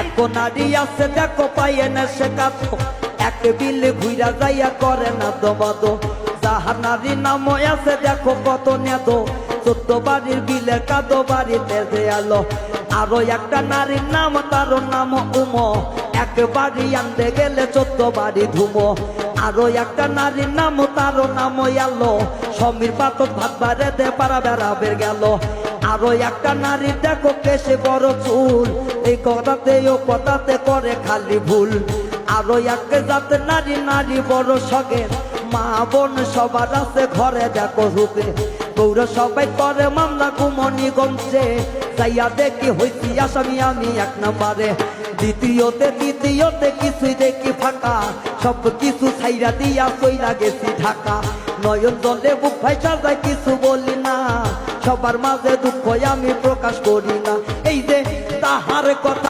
এক নারী আছে দেখো পাইয়ে না সে কাতো এক বিলে ঘুরা যাইয়া করে না দবাদ যাহার নারী নাম আছে দেখো কত নেদ 14 বাড়ির বিলে কাদো বাড়িতে যে আলো আরো একটা নারীর নাম তার নাম উমো এক বাড়ি আনতে গেলে 14 বাড়ি ধুমো আরো একটা নারীর নাম তার নাম আলো সমীর পাতক ভাত বাড়ে দে পারা বেড়াবের গেল আরো একটা নারী দেখো কেসে বড় চুল এই কথাতে ও কথাতে করে খালি ভুল আরো এক জাত নারী নারী বড় সগের মা বোন সবার আছে ঘরে দেখো রূপে গৌর সবাই করে মামলা গুমনি গমছে যাইয়া দেখি হইছি আসামি আমি এক নম্বরে দ্বিতীয়তে কিছুই দেখি ফাঁকা সব কিছু ছাইরা দিয়া চইলা গেছি ঢাকা নয়ন জলে বুক ভাইসা যায় কিছু বলি না সবার মাঝে দুঃখ আমি প্রকাশ করি না এই যে তাহার কথা